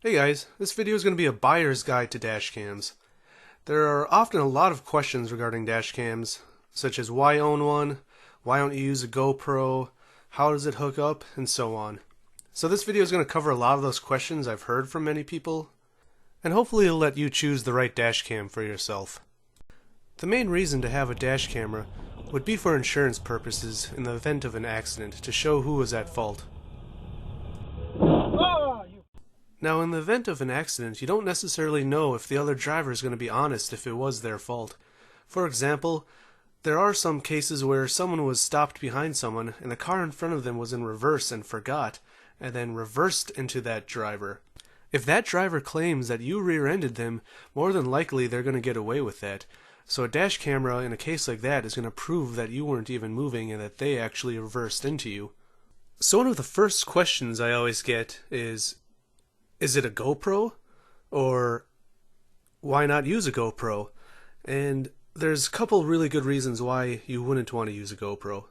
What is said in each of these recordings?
Hey guys, this video is going to be a buyer's guide to dashcams. There are often a lot of questions regarding dashcams, such as why own one, why don't you use a GoPro, how does it hook up, and so on. So this video is going to cover a lot of those questions I've heard from many people, and hopefully it'll let you choose the right dashcam for yourself. The main reason to have a dash camera would be for insurance purposes in the event of an accident, to show who was at fault. Now, in the event of an accident, you don't necessarily know if the other driver is going to be honest if it was their fault. For example, there are some cases where someone was stopped behind someone and the car in front of them was in reverse and forgot, and then reversed into that driver. If that driver claims that you rear-ended them, more than likely they're going to get away with that. So a dash camera in a case like that is going to prove that you weren't even moving and that they actually reversed into you. So one of the first questions I always get is it a GoPro? Or why not use a GoPro? And there's a couple really good reasons why you wouldn't want to use a GoPro.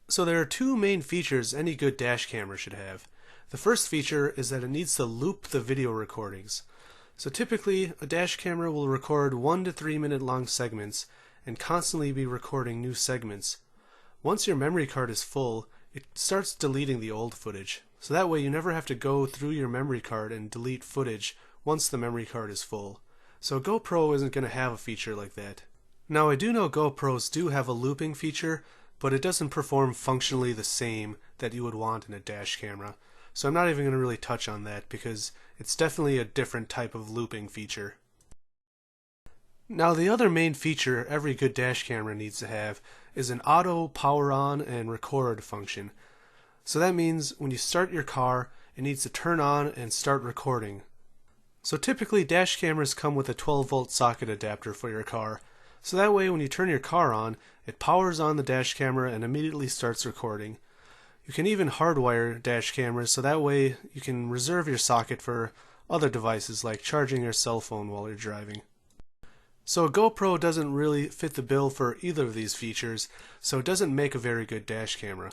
So there are two main features any good dash camera should have. The first feature is that it needs to loop the video recordings. So typically, a dash camera will record 1 to 3 minute long segments and constantly be recording new segments. Once your memory card is full, it starts deleting the old footage. So that way you never have to go through your memory card and delete footage once the memory card is full. So GoPro isn't going to have a feature like that. Now I do know GoPros do have a looping feature, but it doesn't perform functionally the same that you would want in a dash camera. So I'm not even going to really touch on that because it's definitely a different type of looping feature. Now the other main feature every good dash camera needs to have is an auto power on and record function. So that means when you start your car, it needs to turn on and start recording. So typically dash cameras come with a 12-volt socket adapter for your car. So that way when you turn your car on, it powers on the dash camera and immediately starts recording. You can even hardwire dash cameras so that way you can reserve your socket for other devices like charging your cell phone while you're driving. So a GoPro doesn't really fit the bill for either of these features, so it doesn't make a very good dash camera.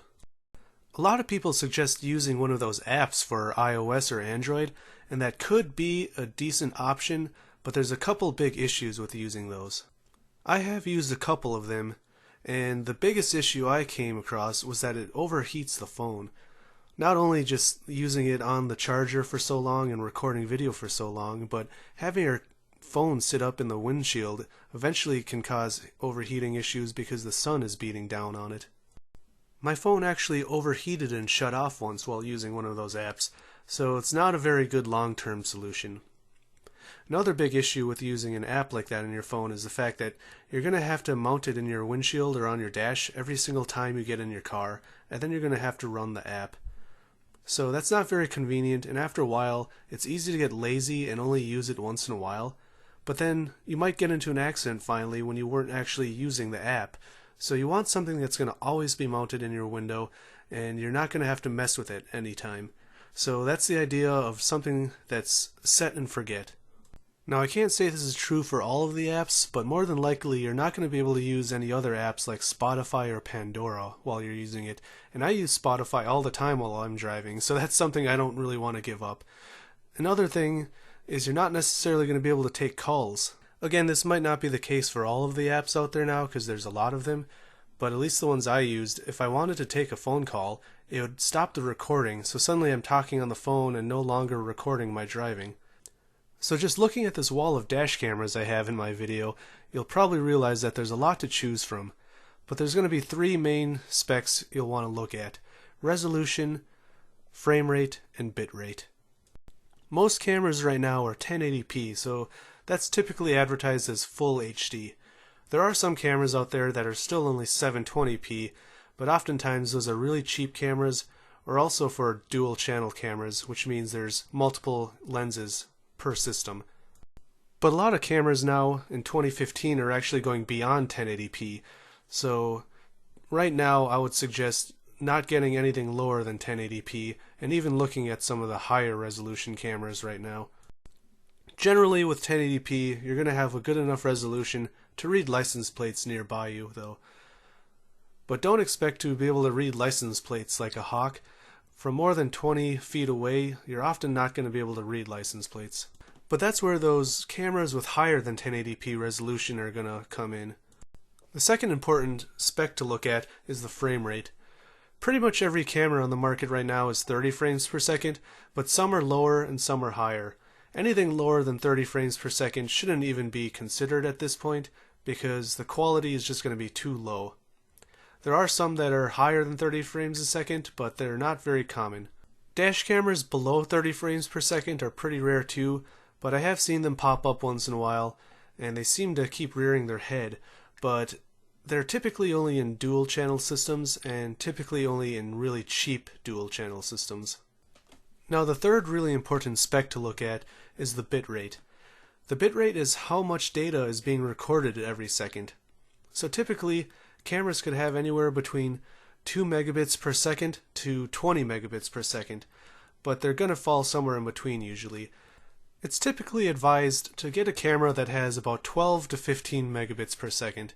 A lot of people suggest using one of those apps for iOS or Android, and that could be a decent option, but there's a couple big issues with using those. I have used a couple of them, and the biggest issue I came across was that it overheats the phone. Not only just using it on the charger for so long and recording video for so long, but having your phone sit up in the windshield eventually can cause overheating issues because the sun is beating down on it. My phone actually overheated and shut off once while using one of those apps, so it's not a very good long-term solution. Another big issue with using an app like that in your phone is the fact that you're going to have to mount it in your windshield or on your dash every single time you get in your car, and then you're going to have to run the app. So that's not very convenient, and after a while, it's easy to get lazy and only use it once in a while. But then you might get into an accident finally when you weren't actually using the app. So you want something that's going to always be mounted in your window and you're not going to have to mess with it anytime. So that's the idea of something that's set and forget. Now I can't say this is true for all of the apps, but more than likely you're not going to be able to use any other apps like Spotify or Pandora while you're using it. And I use Spotify all the time while I'm driving, so that's something I don't really want to give up. Another thing is you're not necessarily going to be able to take calls. Again, this might not be the case for all of the apps out there now because there's a lot of them, but at least the ones I used, if I wanted to take a phone call, it would stop the recording, so suddenly I'm talking on the phone and no longer recording my driving. So just looking at this wall of dash cameras I have in my video, you'll probably realize that there's a lot to choose from. But there's going to be three main specs you'll want to look at: resolution, frame rate, and bit rate. Most cameras right now are 1080p, so that's typically advertised as full HD. There are some cameras out there that are still only 720p, but oftentimes those are really cheap cameras, or also for dual channel cameras, which means there's multiple lenses per system. But a lot of cameras now in 2015 are actually going beyond 1080p, so right now I would suggest not getting anything lower than 1080p, and even looking at some of the higher resolution cameras right now. Generally with 1080p, you're going to have a good enough resolution to read license plates nearby you, though. But don't expect to be able to read license plates like a hawk. From more than 20 feet away, you're often not going to be able to read license plates. But that's where those cameras with higher than 1080p resolution are going to come in. The second important spec to look at is the frame rate. Pretty much every camera on the market right now is 30 frames per second, but some are lower and some are higher. Anything lower than 30 frames per second shouldn't even be considered at this point, because the quality is just going to be too low. There are some that are higher than 30 frames a second, but they're not very common. Dash cameras below 30 frames per second are pretty rare too, but I have seen them pop up once in a while, and they seem to keep rearing their head, but they're typically only in dual channel systems, and typically only in really cheap dual channel systems. Now the third really important spec to look at is the bitrate. The bitrate is how much data is being recorded every second. So typically, cameras could have anywhere between 2 megabits per second to 20 megabits per second, but they're going to fall somewhere in between usually. It's typically advised to get a camera that has about 12 to 15 megabits per second.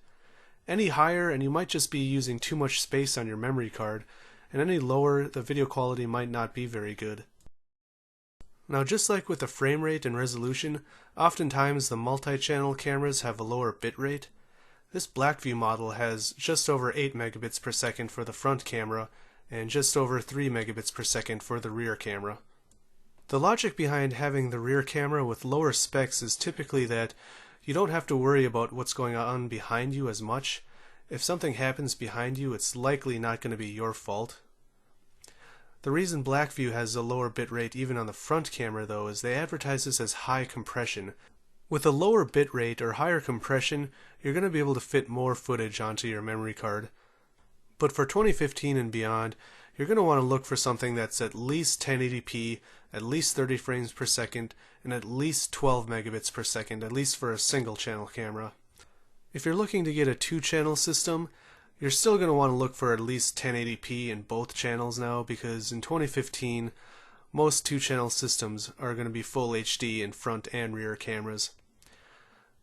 Any higher and you might just be using too much space on your memory card, and any lower the video quality might not be very good. Now just like with the frame rate and resolution, oftentimes the multi-channel cameras have a lower bitrate. This Blackview model has just over 8 megabits per second for the front camera and just over 3 megabits per second for the rear camera. The logic behind having the rear camera with lower specs is typically that you don't have to worry about what's going on behind you as much. If something happens behind you, it's likely not going to be your fault. The reason Blackview has a lower bitrate even on the front camera though is they advertise this as high compression. With a lower bitrate or higher compression, you're going to be able to fit more footage onto your memory card. But for 2015 and beyond, you're going to want to look for something that's at least 1080p, at least 30 frames per second, and at least 12 megabits per second, at least for a single channel camera. If you're looking to get a 2-channel system, you're still going to want to look for at least 1080p in both channels now, because in 2015, most 2-channel systems are going to be full HD in front and rear cameras.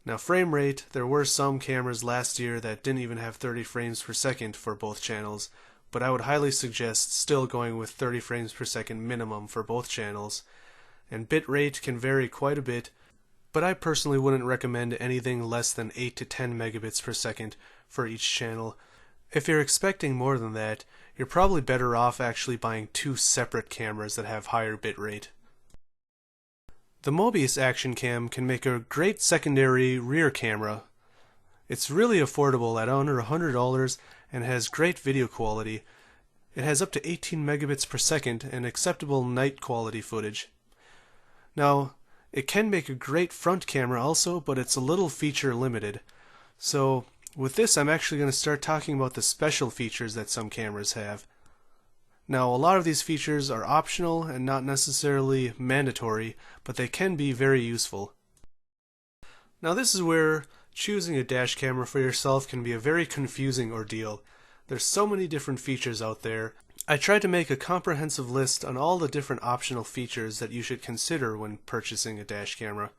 Now frame rate, there were some cameras last year that didn't even have 30 frames per second for both channels, but I would highly suggest still going with 30 frames per second minimum for both channels. And bitrate can vary quite a bit, but I personally wouldn't recommend anything less than 8 to 10 megabits per second for each channel. If you're expecting more than that, you're probably better off actually buying 2 separate cameras that have higher bitrate. The Mobius Action Cam can make a great secondary rear camera. It's really affordable at under $100 and has great video quality. It has up to 18 megabits per second and acceptable night quality footage. Now, it can make a great front camera also, but it's a little feature limited. So with this, I'm actually going to start talking about the special features that some cameras have. Now, a lot of these features are optional and not necessarily mandatory, but they can be very useful. Now, this is where choosing a dash camera for yourself can be a very confusing ordeal. There's so many different features out there. I tried to make a comprehensive list on all the different optional features that you should consider when purchasing a dash camera.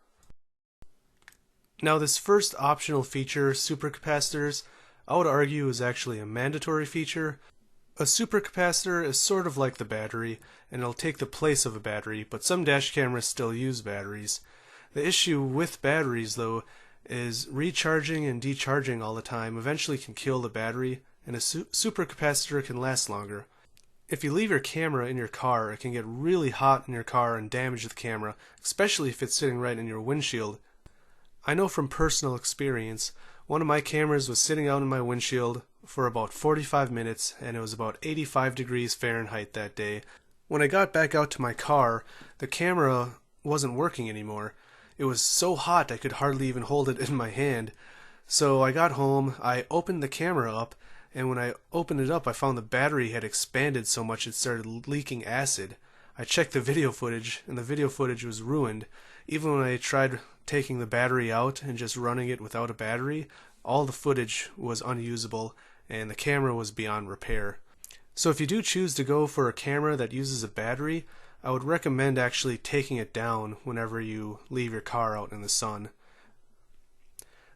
Now, this first optional feature, supercapacitors, I would argue is actually a mandatory feature. A supercapacitor is sort of like the battery, and it'll take the place of a battery, but some dash cameras still use batteries. The issue with batteries, though, is recharging and decharging all the time eventually can kill the battery, and a supercapacitor can last longer. If you leave your camera in your car, it can get really hot in your car and damage the camera, especially if it's sitting right in your windshield. I know from personal experience, one of my cameras was sitting out in my windshield for about 45 minutes, and it was about 85 degrees Fahrenheit that day. When I got back out to my car, the camera wasn't working anymore. It was so hot I could hardly even hold it in my hand. So I got home, I opened the camera up, and when I opened it up I found the battery had expanded so much it started leaking acid. I checked the video footage, and the video footage was ruined. Even when I tried taking the battery out and just running it without a battery, all the footage was unusable, and the camera was beyond repair. So if you do choose to go for a camera that uses a battery, I would recommend actually taking it down whenever you leave your car out in the sun.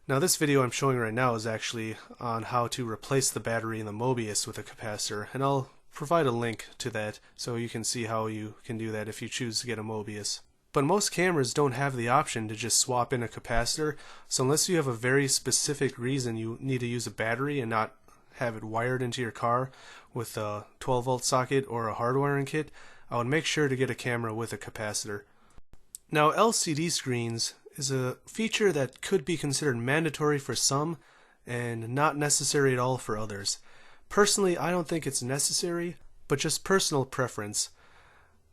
Now this video I'm showing right now is actually on how to replace the battery in the Mobius with a capacitor, and I'll provide a link to that so you can see how you can do that if you choose to get a Mobius. But most cameras don't have the option to just swap in a capacitor, so unless you have a very specific reason you need to use a battery and not have it wired into your car with a 12 volt socket or a hardwiring kit, I would make sure to get a camera with a capacitor. Now, LCD screens is a feature that could be considered mandatory for some and not necessary at all for others. Personally, I don't think it's necessary, but just personal preference.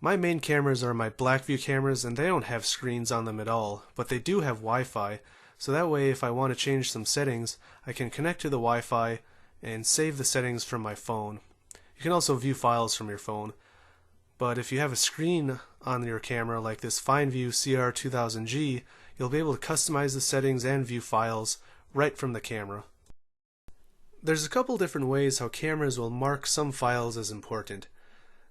My main cameras are my Blackview cameras, and they don't have screens on them at all, but they do have Wi-Fi, so that way if I want to change some settings, I can connect to the Wi-Fi and save the settings from my phone. You can also view files from your phone, but if you have a screen on your camera like this FineView CR2000G, you'll be able to customize the settings and view files right from the camera. There's a couple different ways how cameras will mark some files as important.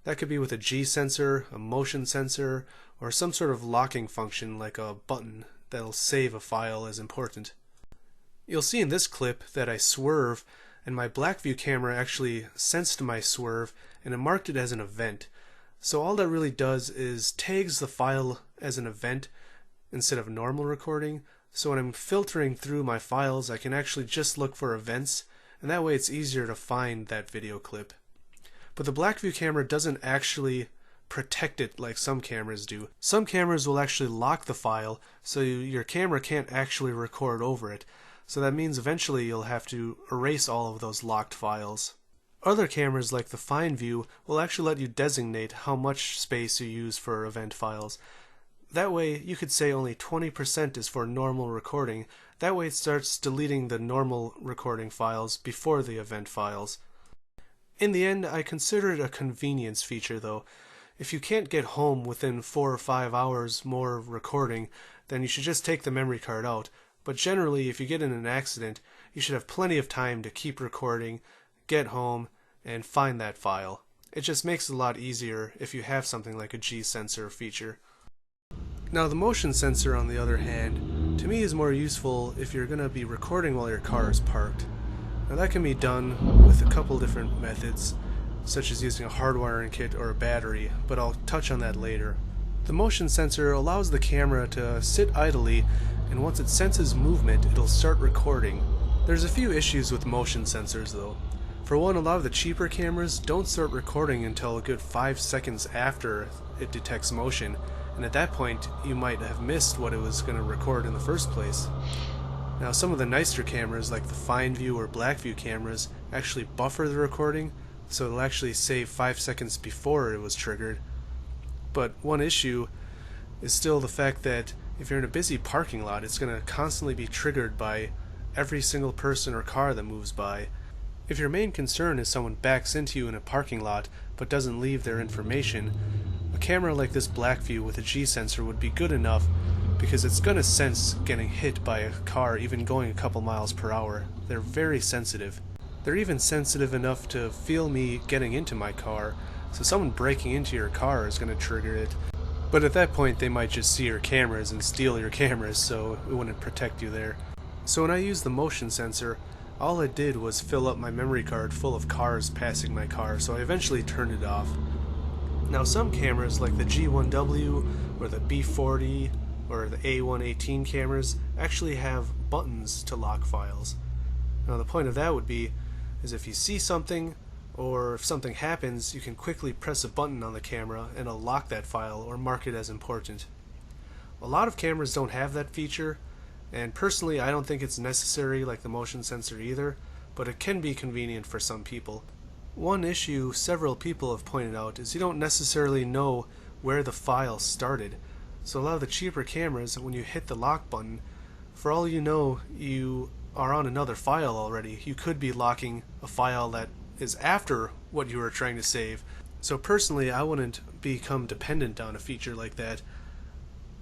That could be with a G sensor, a motion sensor, or some sort of locking function like a button that'll save a file as important. You'll see in this clip that I swerve, and my Blackview camera actually sensed my swerve and it marked it as an event. So all that really does is tags the file as an event instead of normal recording. So when I'm filtering through my files, I can actually just look for events, and that way it's easier to find that video clip. But the Blackview camera doesn't actually protect it like some cameras do. Some cameras will actually lock the file so your camera can't actually record over it. So that means eventually you'll have to erase all of those locked files. Other cameras like the FineView will actually let you designate how much space you use for event files. That way you could say only 20% is for normal recording. That way it starts deleting the normal recording files before the event files. In the end, I consider it a convenience feature though. If you can't get home within 4 or 5 hours more recording, then you should just take the memory card out. But generally, if you get in an accident, you should have plenty of time to keep recording, get home, and find that file. It just makes it a lot easier if you have something like a G sensor feature. Now the motion sensor, on the other hand, to me is more useful if you're going to be recording while your car is parked. Now that can be done with a couple different methods, such as using a hardwiring kit or a battery, but I'll touch on that later. The motion sensor allows the camera to sit idly, and once it senses movement, it'll start recording. There's a few issues with motion sensors though. For one, a lot of the cheaper cameras don't start recording until a good 5 seconds after it detects motion, and at that point you might have missed what it was going to record in the first place. Now some of the nicer cameras like the FineView or Blackview cameras actually buffer the recording, so it'll actually save 5 seconds before it was triggered. But one issue is still the fact that if you're in a busy parking lot, it's going to constantly be triggered by every single person or car that moves by. If your main concern is someone backs into you in a parking lot but doesn't leave their information, a camera like this Blackview with a G sensor would be good enough because it's going to sense getting hit by a car even going a couple miles per hour. They're very sensitive. They're even sensitive enough to feel me getting into my car, so someone breaking into your car is going to trigger it. But at that point they might just see your cameras and steal your cameras, so it wouldn't protect you there. So when I used the motion sensor, all I did was fill up my memory card full of cars passing my car, so I eventually turned it off. Now some cameras like the G1W or the B40 or the A118 cameras actually have buttons to lock files. Now the point of that would be is if you see something or if something happens, you can quickly press a button on the camera and it'll lock that file or mark it as important. A lot of cameras don't have that feature, and personally I don't think it's necessary like the motion sensor either, but it can be convenient for some people. One issue several people have pointed out is you don't necessarily know where the file started. So a lot of the cheaper cameras, when you hit the lock button, for all you know, you are on another file already. You could be locking a file that is after what you were trying to save. So personally, I wouldn't become dependent on a feature like that.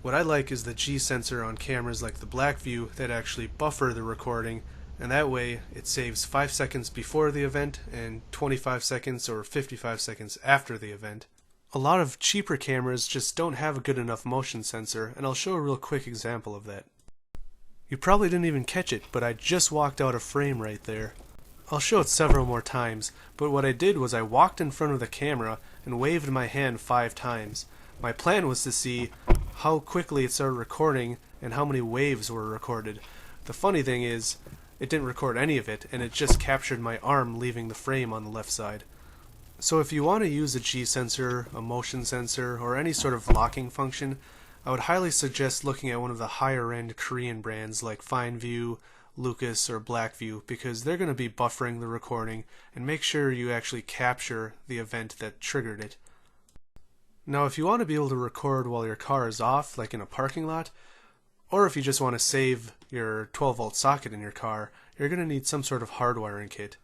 What I like is the G sensor on cameras like the Blackview that actually buffer the recording, and that way it saves 5 seconds before the event and 25 seconds or 55 seconds after the event. A lot of cheaper cameras just don't have a good enough motion sensor, and I'll show a real quick example of that. You probably didn't even catch it, but I just walked out of frame right there. I'll show it several more times, but what I did was I walked in front of the camera and waved my hand 5 times. My plan was to see how quickly it started recording and how many waves were recorded. The funny thing is, it didn't record any of it, and it just captured my arm leaving the frame on the left side. So if you want to use a G-sensor, a motion sensor, or any sort of locking function, I would highly suggest looking at one of the higher end Korean brands like FineView, Lucas, or Blackview, because they're going to be buffering the recording and make sure you actually capture the event that triggered it. Now if you want to be able to record while your car is off, like in a parking lot, or if you just want to save your 12-volt socket in your car, you're going to need some sort of hardwiring kit.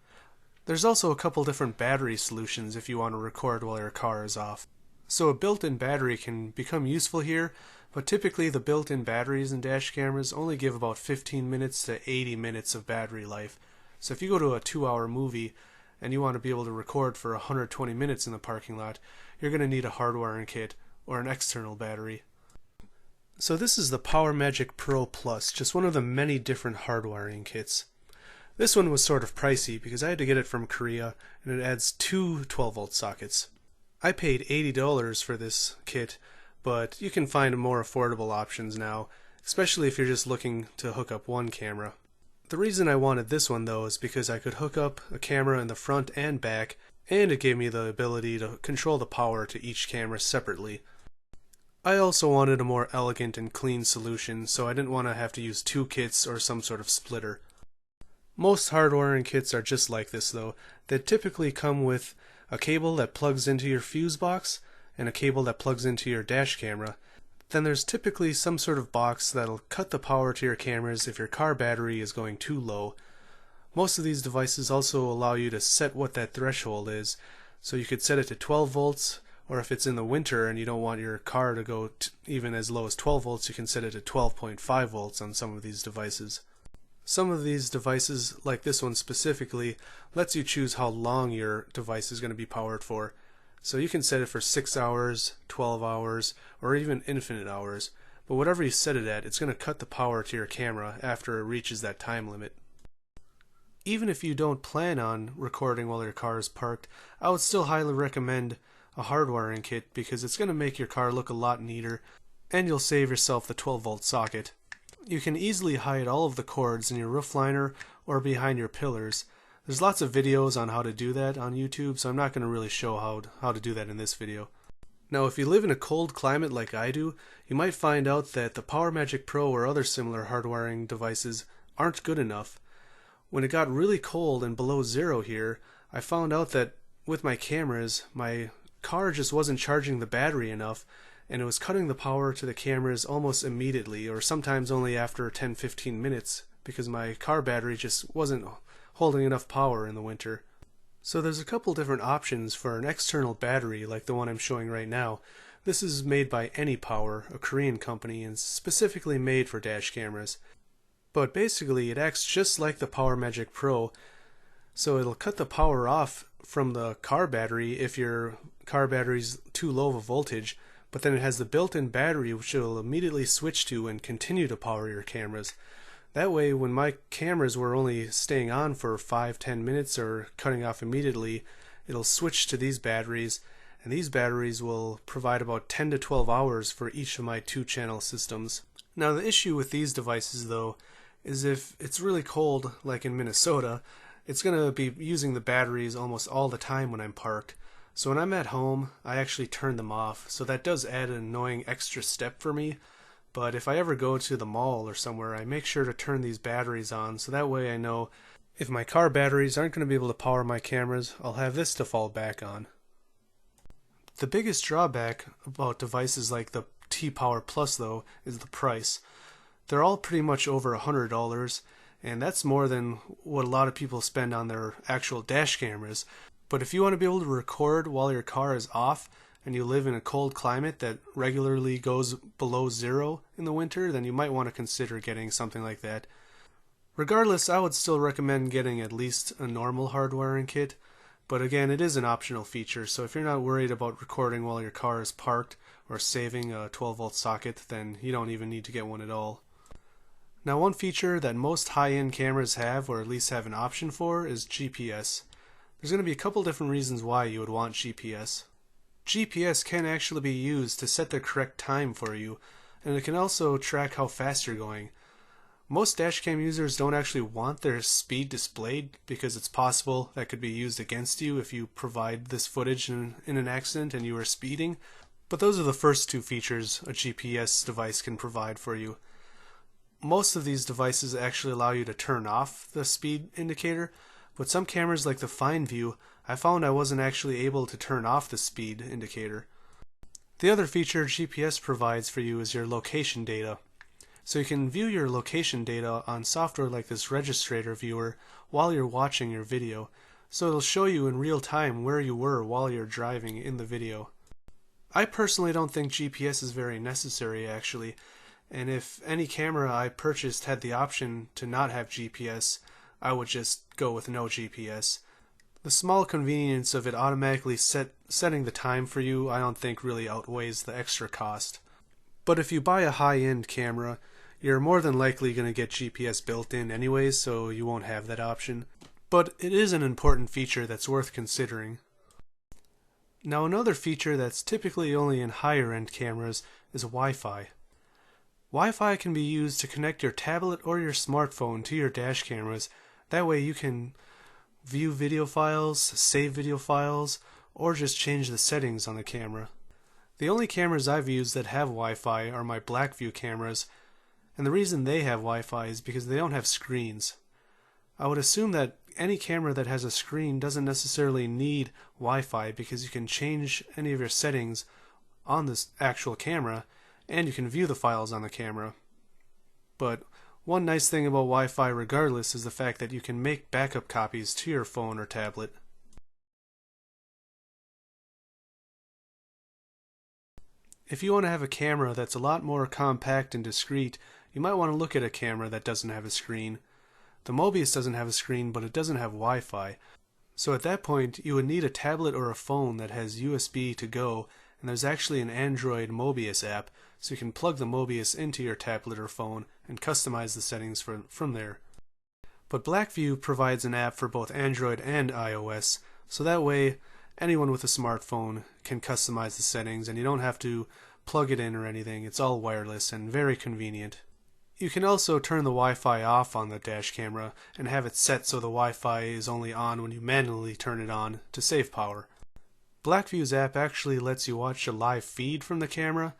There's also a couple different battery solutions if you want to record while your car is off. So a built-in battery can become useful here, but typically the built-in batteries in dash cameras only give about 15 minutes to 80 minutes of battery life. So if you go to a 2-hour movie and you want to be able to record for 120 minutes in the parking lot, you're going to need a hardwiring kit or an external battery. So this is the PowerMagic Pro Plus, just one of the many different hardwiring kits. This one was sort of pricey because I had to get it from Korea, and it adds 2 12-volt sockets. I paid $80 for this kit, but you can find more affordable options now, especially if you're just looking to hook up one camera. The reason I wanted this one though is because I could hook up a camera in the front and back, and it gave me the ability to control the power to each camera separately. I also wanted a more elegant and clean solution, so I didn't want to have to use 2 kits or some sort of splitter. Most hardwiring kits are just like this though. They typically come with a cable that plugs into your fuse box and a cable that plugs into your dash camera. Then there's typically some sort of box that'll cut the power to your cameras if your car battery is going too low. Most of these devices also allow you to set what that threshold is, so you could set it to 12 volts, or if it's in the winter and you don't want your car to go even as low as 12 volts, you can set it to 12.5 volts on some of these devices. Some of these devices, like this one specifically, lets you choose how long your device is going to be powered for. So you can set it for 6 hours, 12 hours, or even infinite hours. But whatever you set it at, it's going to cut the power to your camera after it reaches that time limit. Even if you don't plan on recording while your car is parked, I would still highly recommend a hardwiring kit because it's going to make your car look a lot neater, and you'll save yourself the 12-volt socket. You can easily hide all of the cords in your roof liner or behind your pillars. There's lots of videos on how to do that on YouTube, so I'm not going to really show how to do that in this video. Now if you live in a cold climate like I do, you might find out that the PowerMagic Pro or other similar hardwiring devices aren't good enough. When it got really cold and below zero here, I found out that with my cameras, my car just wasn't charging the battery enough, and it was cutting the power to the cameras almost immediately, or sometimes only after 10-15 minutes, because my car battery just wasn't holding enough power in the winter. So there's a couple different options for an external battery like the one I'm showing right now. This is made by AnyPower, a Korean company, and specifically made for dash cameras. But basically it acts just like the PowerMagic Pro, so it'll cut the power off from the car battery if your car battery's too low of a voltage, but then it has the built-in battery which it'll immediately switch to and continue to power your cameras. That way, when my cameras were only staying on for 5-10 minutes or cutting off immediately, it'll switch to these batteries, and these batteries will provide about 10 to 12 hours for each of my 2-channel systems. Now the issue with these devices though is if it's really cold, like in Minnesota, it's going to be using the batteries almost all the time when I'm parked. So when I'm at home, I actually turn them off, so that does add an annoying extra step for me. But if I ever go to the mall or somewhere, I make sure to turn these batteries on, so that way I know if my car batteries aren't going to be able to power my cameras, I'll have this to fall back on. The biggest drawback about devices like the T-Power Plus though is the price. They're all pretty much over $100, and that's more than what a lot of people spend on their actual dash cameras. But if you want to be able to record while your car is off, and you live in a cold climate that regularly goes below zero in the winter, then you might want to consider getting something like that. Regardless, I would still recommend getting at least a normal hardwiring kit, but again, it is an optional feature, so if you're not worried about recording while your car is parked or saving a 12-volt socket, then you don't even need to get one at all. Now, one feature that most high-end cameras have, or at least have an option for, is GPS. There's going to be a couple different reasons why you would want GPS. GPS can actually be used to set the correct time for you, and it can also track how fast you're going. Most dashcam users don't actually want their speed displayed because it's possible that could be used against you if you provide this footage in an accident and you are speeding. But those are the first two features a GPS device can provide for you. Most of these devices actually allow you to turn off the speed indicator, but some cameras like the Fine View, I found I wasn't actually able to turn off the speed indicator. The other feature GPS provides for you is your location data. So you can view your location data on software like this Registrator viewer while you're watching your video. So it'll show you in real time where you were while you're driving in the video. I personally don't think GPS is very necessary actually, and if any camera I purchased had the option to not have GPS, I would just go with no GPS. The small convenience of it automatically setting the time for you I don't think really outweighs the extra cost. But if you buy a high-end camera, you're more than likely going to get GPS built in anyways, so you won't have that option. But it is an important feature that's worth considering. Now, another feature that's typically only in higher-end cameras is Wi-Fi. Wi-Fi can be used to connect your tablet or your smartphone to your dash cameras. That way you can view video files, save video files, or just change the settings on the camera. The only cameras I've used that have Wi-Fi are my Blackview cameras, and the reason they have Wi-Fi is because they don't have screens. I would assume that any camera that has a screen doesn't necessarily need Wi-Fi because you can change any of your settings on this actual camera and you can view the files on the camera. But one nice thing about Wi-Fi regardless is the fact that you can make backup copies to your phone or tablet. If you want to have a camera that's a lot more compact and discreet, you might want to look at a camera that doesn't have a screen. The Mobius doesn't have a screen, but it doesn't have Wi-Fi. So at that point, you would need a tablet or a phone that has USB to go, and there's actually an Android Mobius app, so you can plug the Mobius into your tablet or phone and customize the settings from there. But Blackview provides an app for both Android and iOS, so that way anyone with a smartphone can customize the settings and you don't have to plug it in or anything. It's all wireless and very convenient. You can also turn the Wi-Fi off on the dash camera and have it set so the Wi-Fi is only on when you manually turn it on to save power. Blackview's app actually lets you watch a live feed from the camera,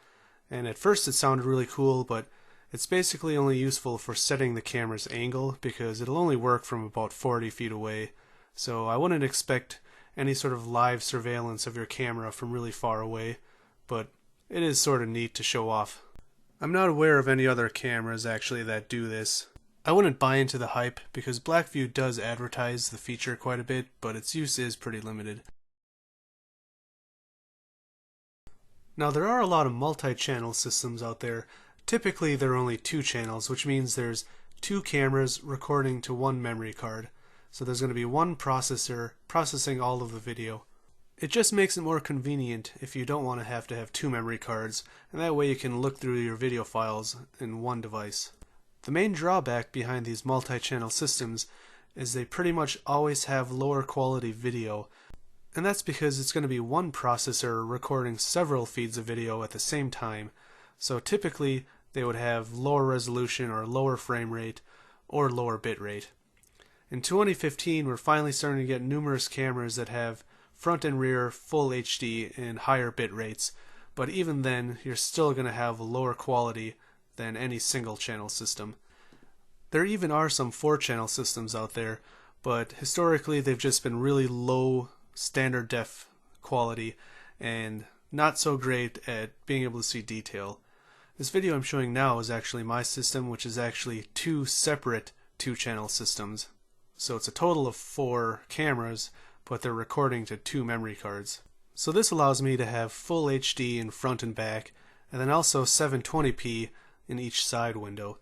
and at first it sounded really cool, but it's basically only useful for setting the camera's angle because it'll only work from about 40 feet away. So I wouldn't expect any sort of live surveillance of your camera from really far away, but it is sort of neat to show off. I'm not aware of any other cameras actually that do this. I wouldn't buy into the hype because Blackview does advertise the feature quite a bit, but its use is pretty limited. Now there are a lot of multi-channel systems out there. Typically there are only 2 channels, which means there's 2 cameras recording to one memory card. So there's going to be one processor processing all of the video. It just makes it more convenient if you don't want to have 2 memory cards, and that way you can look through your video files in one device. The main drawback behind these multi-channel systems is they pretty much always have lower quality video, and that's because it's going to be one processor recording several feeds of video at the same time. So typically they would have lower resolution or lower frame rate or lower bit rate. In 2015 we're finally starting to get numerous cameras that have front and rear full HD and higher bit rates, but even then you're still going to have lower quality than any single channel system. There even are some 4-channel systems out there, but historically they've just been really low standard def quality and not so great at being able to see detail. This video I'm showing now is actually my system, which is actually 2 separate 2-channel systems. So it's a total of 4 cameras, but they're recording to 2 memory cards. So this allows me to have full HD in front and back, and then also 720p in each side window.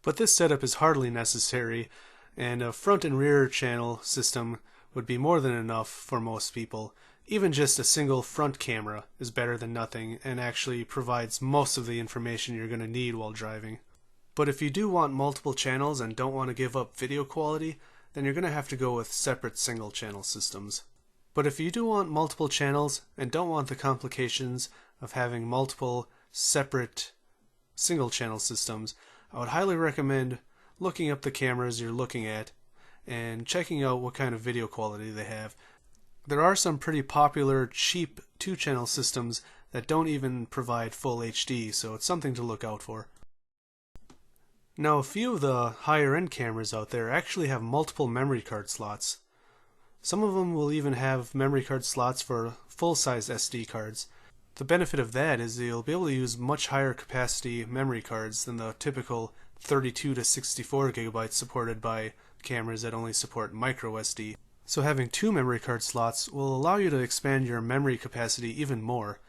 But this setup is hardly necessary, and a front and rear channel system would be more than enough for most people. Even just a single front camera is better than nothing and actually provides most of the information you're going to need while driving. But if you do want multiple channels and don't want to give up video quality, then you're going to have to go with separate single channel systems. But if you do want multiple channels and don't want the complications of having multiple separate single channel systems, I would highly recommend looking up the cameras you're looking at and checking out what kind of video quality they have. There are some pretty popular cheap 2-channel systems that don't even provide full HD, so it's something to look out for. Now, a few of the higher end cameras out there actually have multiple memory card slots. Some of them will even have memory card slots for full-size SD cards. The benefit of that is you'll be able to use much higher capacity memory cards than the typical 32 to 64 gigabytes supported by cameras that only support micro SD. So having 2 memory card slots will allow you to expand your memory capacity even more.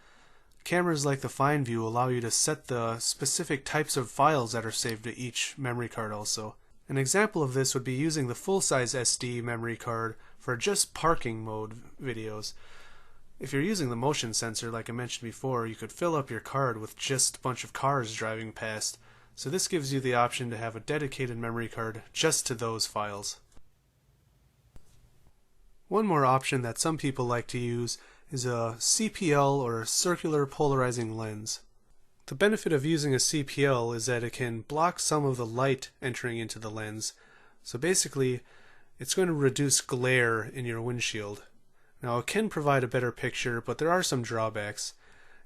Cameras like the FineView allow you to set the specific types of files that are saved to each memory card also. An example of this would be using the full-size SD memory card for just parking mode videos. If you're using the motion sensor like I mentioned before, you could fill up your card with just a bunch of cars driving past. So this gives you the option to have a dedicated memory card just to those files. One more option that some people like to use is a CPL or circular polarizing lens. The benefit of using a CPL is that it can block some of the light entering into the lens. So basically, it's going to reduce glare in your windshield. Now it can provide a better picture, but there are some drawbacks.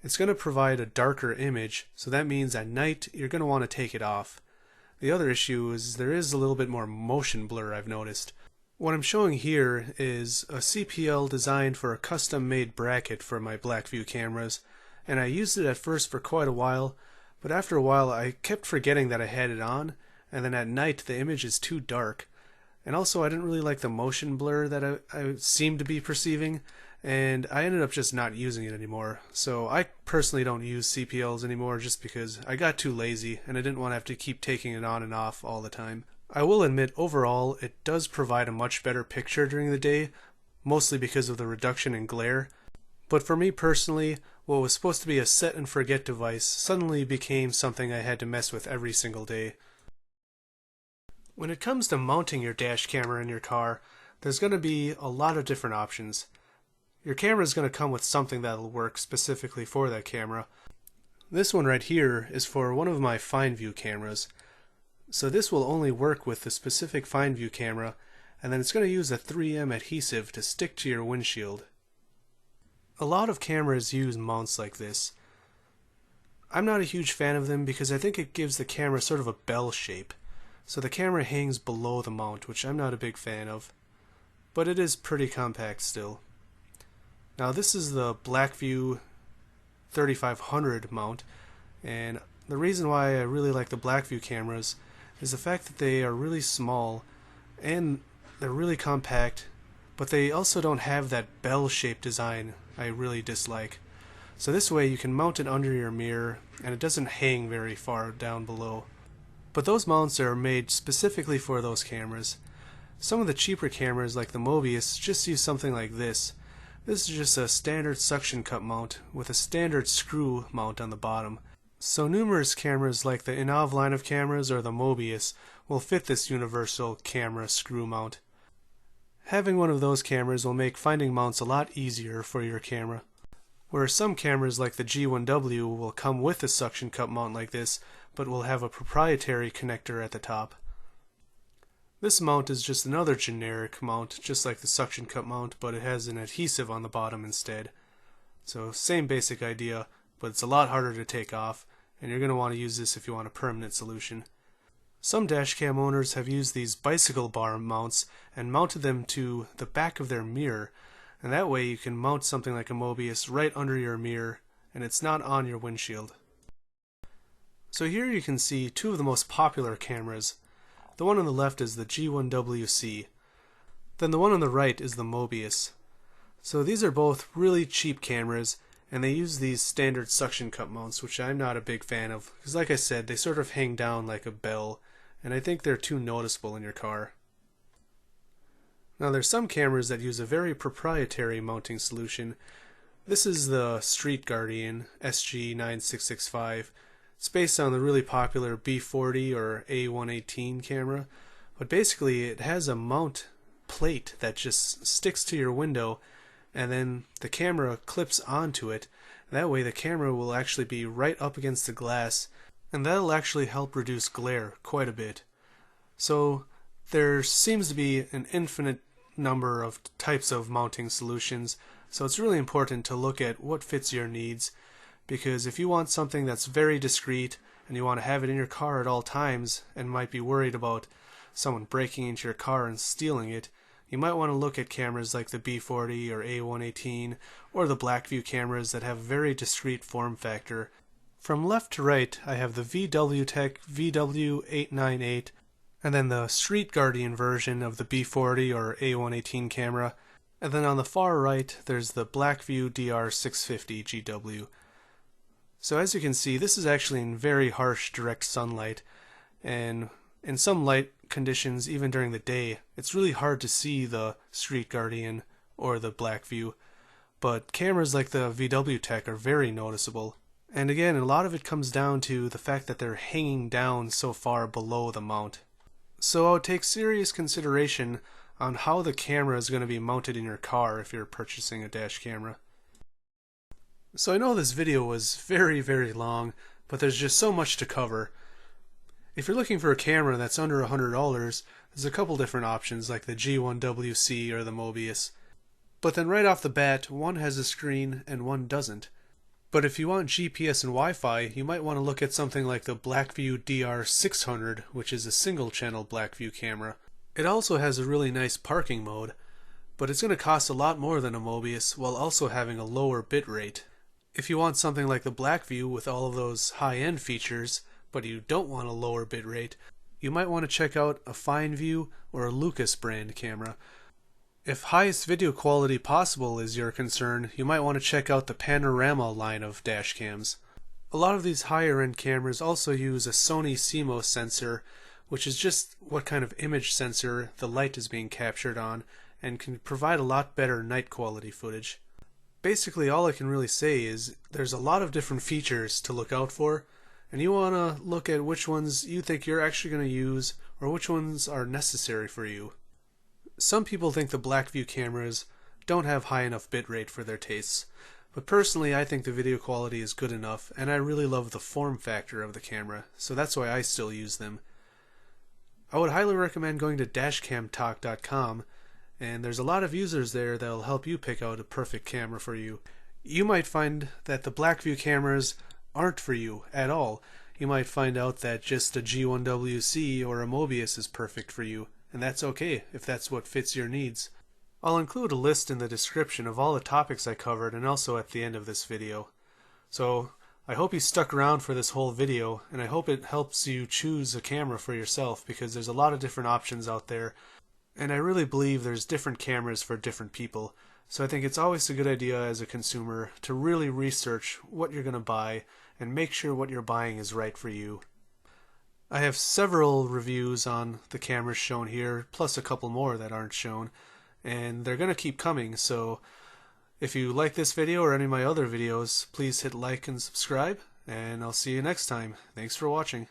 It's going to provide a darker image, so that means at night you're going to want to take it off. The other issue is there is a little bit more motion blur, I've noticed. What I'm showing here is a CPL designed for a custom-made bracket for my Blackview cameras, and I used it at first for quite a while, but after a while I kept forgetting that I had it on, and then at night the image is too dark. And also I didn't really like the motion blur that I seemed to be perceiving, and I ended up just not using it anymore. So I personally don't use CPLs anymore just because I got too lazy and I didn't want to have to keep taking it on and off all the time. I will admit overall it does provide a much better picture during the day, mostly because of the reduction in glare. But for me personally, what was supposed to be a set and forget device suddenly became something I had to mess with every single day. When it comes to mounting your dash camera in your car, there's going to be a lot of different options. Your camera is going to come with something that will work specifically for that camera. This one right here is for one of my FineView cameras. So this will only work with the specific FineView camera, and then it's going to use a 3M adhesive to stick to your windshield. A lot of cameras use mounts like this. I'm not a huge fan of them because I think it gives the camera sort of a bell shape. So the camera hangs below the mount, which I'm not a big fan of. But it is pretty compact still. Now this is the Blackview 3500 mount, and the reason why I really like the Blackview cameras is the fact that they are really small and they're really compact, but they also don't have that bell-shaped design I really dislike. So this way you can mount it under your mirror and it doesn't hang very far down below. But those mounts are made specifically for those cameras. Some of the cheaper cameras like the Mobius just use something like this. This is just a standard suction cup mount with a standard screw mount on the bottom. So numerous cameras like the Inav line of cameras or the Mobius will fit this universal camera screw mount. Having one of those cameras will make finding mounts a lot easier for your camera. Whereas some cameras like the G1W will come with a suction cup mount like this, but will have a proprietary connector at the top. This mount is just another generic mount, just like the suction cup mount, but it has an adhesive on the bottom instead. So same basic idea, but it's a lot harder to take off, and you're going to want to use this if you want a permanent solution. Some dashcam owners have used these bicycle bar mounts and mounted them to the back of their mirror, and that way you can mount something like a Mobius right under your mirror, and it's not on your windshield. So here you can see two of the most popular cameras. The one on the left is the G1WC. Then the one on the right is the Mobius. So these are both really cheap cameras, and they use these standard suction cup mounts, which I'm not a big fan of, because like I said, they sort of hang down like a bell, and I think they're too noticeable in your car. Now there's some cameras that use a very proprietary mounting solution. This is the Street Guardian SG9665. It's based on the really popular B40 or A118 camera, but basically it has a mount plate that just sticks to your window, and then the camera clips onto it. That way the camera will actually be right up against the glass, and that'll actually help reduce glare quite a bit. So there seems to be an infinite number of types of mounting solutions, so it's really important to look at what fits your needs, because if you want something that's very discreet and you want to have it in your car at all times and might be worried about someone breaking into your car and stealing it, you might want to look at cameras like the B40 or A118 or the Blackview cameras that have a very discreet form factor. From left to right, I have the VWTech VW898, and then the Street Guardian version of the B40 or A118 camera, and then on the far right there's the Blackview DR650 GW. So as you can see, this is actually in very harsh direct sunlight, and in some light conditions, even during the day, it's really hard to see the Street Guardian or the Blackview, but cameras like the VWTech are very noticeable. And again, a lot of it comes down to the fact that they're hanging down so far below the mount. So I would take serious consideration on how the camera is going to be mounted in your car if you're purchasing a dash camera. So I know this video was very, very long, but there's just so much to cover. If you're looking for a camera that's under $100, there's a couple different options like the G1WC or the Mobius. But then right off the bat, one has a screen and one doesn't. But if you want GPS and Wi-Fi, you might want to look at something like the Blackview DR600, which is a single-channel Blackview camera. It also has a really nice parking mode, but it's going to cost a lot more than a Mobius while also having a lower bitrate. If you want something like the Blackview with all of those high-end features, but you don't want a lower bitrate, you might want to check out a FineView or a Lucas brand camera. If highest video quality possible is your concern, you might want to check out the Panorama line of dash cams. A lot of these higher end cameras also use a Sony CMOS sensor, which is just what kind of image sensor the light is being captured on, and can provide a lot better night quality footage. Basically all I can really say is there's a lot of different features to look out for, and you want to look at which ones you think you're actually going to use or which ones are necessary for you. Some people think the Blackview cameras don't have high enough bitrate for their tastes, but personally I think the video quality is good enough, and I really love the form factor of the camera, so that's why I still use them. I would highly recommend going to dashcamtalk.com, and there's a lot of users there that will help you pick out a perfect camera for you. You might find that the Blackview cameras aren't for you at all. You might find out that just a G1WC or a Mobius is perfect for you, and that's okay if that's what fits your needs. I'll include a list in the description of all the topics I covered and also at the end of this video. So I hope you stuck around for this whole video, and I hope it helps you choose a camera for yourself, because there's a lot of different options out there, and I really believe there's different cameras for different people. So I think it's always a good idea as a consumer to really research what you're going to buy and make sure what you're buying is right for you. I have several reviews on the cameras shown here, plus a couple more that aren't shown, and they're going to keep coming, so if you like this video or any of my other videos, please hit like and subscribe, and I'll see you next time. Thanks for watching.